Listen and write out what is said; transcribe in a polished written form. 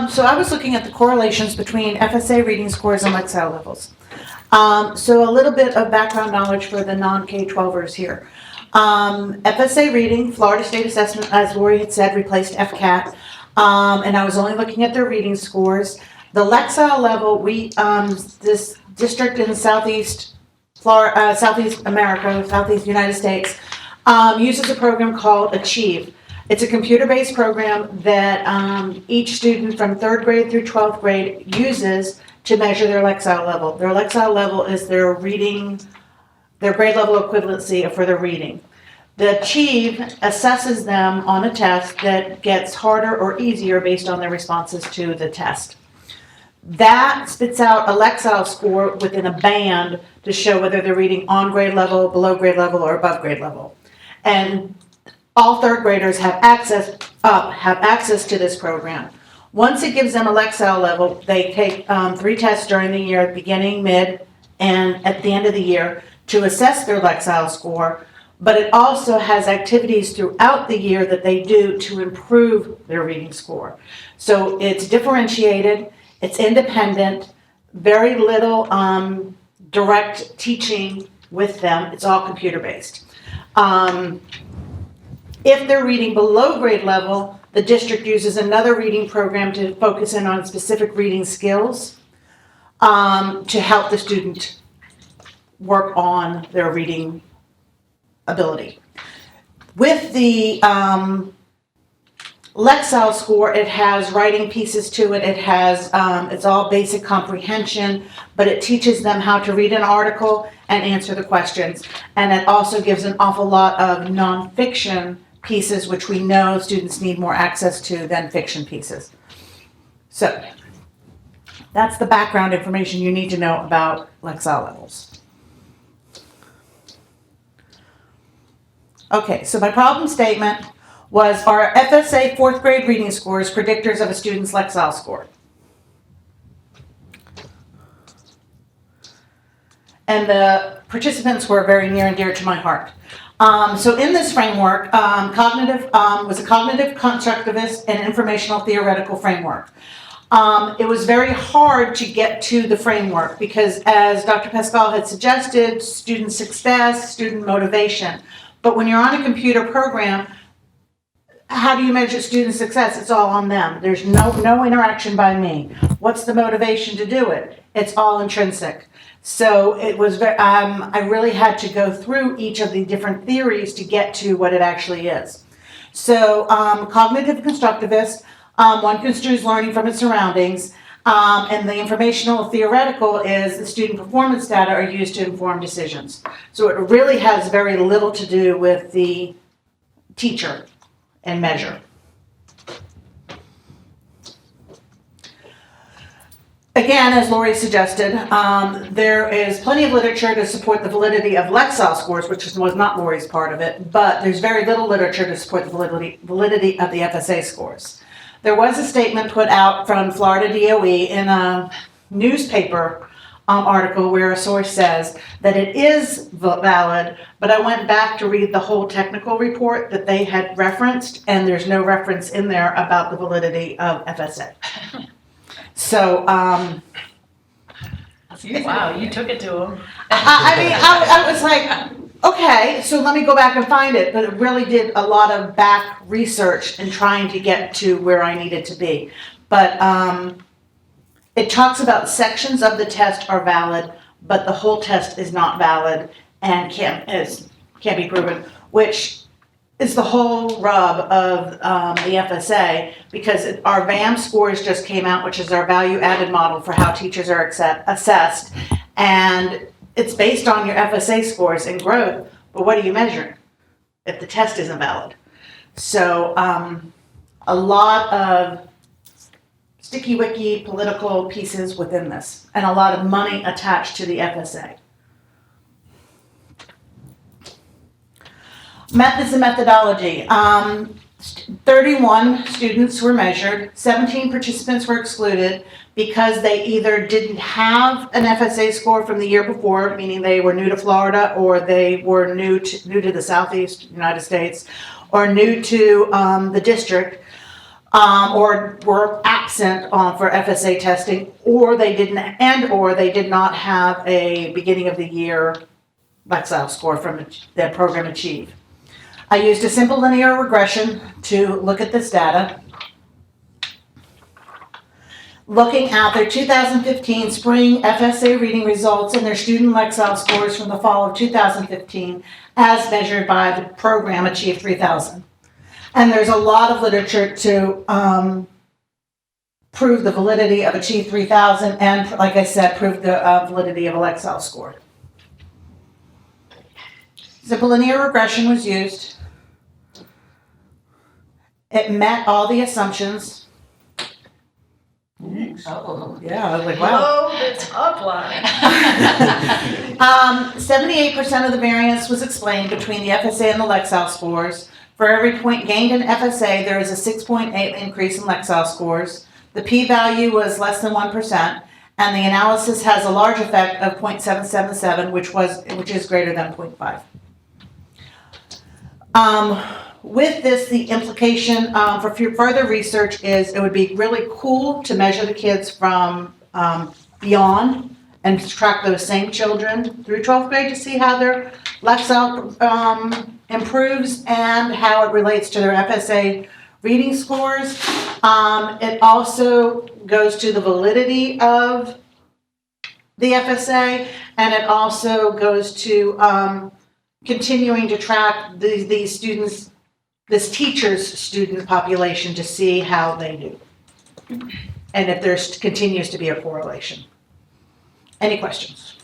So I was looking at the correlations between FSA reading scores and Lexile levels. So a little bit of background knowledge for the non-K-12ers here. FSA reading, Florida State Assessment, as Lori had said, replaced FCAT. And I was only looking at their reading scores. The Lexile level, this district in Southeast Florida, Southeast America, Southeast United States, uses a program called Achieve. It's a computer-based program that each student from 3rd grade through 12th grade uses to measure their Lexile level. Their Lexile level is their reading, their grade level equivalency for their reading. The Achieve assesses them on a test that gets harder or easier based on their responses to the test. That spits out a Lexile score within a band to show whether they're reading on grade level, below grade level, or above grade level. And all 3rd graders have access to this program. Once it gives them a Lexile level, they take 3 tests during the year, beginning, mid, and at the end of the year to assess their Lexile score, but it also has activities throughout the year that they do to improve their reading score. So it's differentiated, it's independent, very little direct teaching with them. It's all computer-based. If they're reading below grade level, the district uses another reading program to focus in on specific reading skills to help the student work on their reading ability. With the Lexile score, it has writing pieces to it. It has, it's all basic comprehension, but it teaches them how to read an article and answer the questions. And it also gives an awful lot of nonfiction pieces, which we know students need more access to than fiction pieces. So that's the background information you need to know about Lexile levels. Okay, so my problem statement was, are FSA 4th grade reading scores predictors of a student's Lexile score? And the participants were very near and dear to my heart. So in this framework, cognitive was a cognitive constructivist and informational theoretical framework. It was very hard to get to the framework because, as Dr. Pascal had suggested, student success, student motivation. But when you're on a computer program, how do you measure student success? It's all on them. There's no interaction by me. What's the motivation to do it? It's all intrinsic. So it was very, I really had to go through each of the different theories to get to what it actually is. So cognitive constructivist, one construes learning from its surroundings, and the informational theoretical is the student performance data are used to inform decisions. So it really has very little to do with the teacher and measure. Again, as Lori suggested, there is plenty of literature to support the validity of Lexile scores, which was not Lori's part of it, but there's very little literature to support the validity of the FSA scores. There was a statement put out from Florida DOE in a newspaper article where a source says that it is valid, but I went back to read the whole technical report that they had referenced, and there's no reference in there about the validity of FSA. So, wow, you took it to him. I was like, okay, so let me go back and find it, but it really did a lot of back research in trying to get to where I needed to be. But it talks about sections of the test are valid, but the whole test is not valid and can't be proven, which is the whole rub of the FSA, because our VAM scores just came out, which is our value added model for how teachers are assessed, and it's based on your FSA scores and growth, but what are you measuring if the test isn't valid? So a lot of sticky wicky political pieces within this, and a lot of money attached to the FSA. Methods and methodology. 31 students were measured, 17 participants were excluded because they either didn't have an FSA score from the year before, meaning they were new to Florida, or they were new to the Southeast United States, or new to the district, or were absent for FSA testing, or they did not have a beginning of the year Lexile score from their program Achieve. I used a simple linear regression to look at this data. Looking at their 2015 spring FSA reading results and their student Lexile scores from the fall of 2015 as measured by the program Achieve 3000. And there's a lot of literature to prove the validity of Achieve 3000 and, like I said, prove the validity of a Lexile score. Simple linear regression was used. It met all the assumptions. Oh. Yeah, I was like, wow. Blow the top line. 78% of the variance was explained between the FSA and the Lexile scores. For every point gained in FSA, there is a 6.8 increase in Lexile scores. The p-value was less than 1%, and the analysis has a large effect of 0.777, which is greater than 0.5. With this, the implication for further research is it would be really cool to measure the kids from beyond and track those same children through 12th grade to see how their Lexile improves and how it relates to their FSA reading scores. It also goes to the validity of the FSA, and it also goes to continuing to track these students, this teacher's student population to see how they do. And if there continues to be a correlation. Any questions?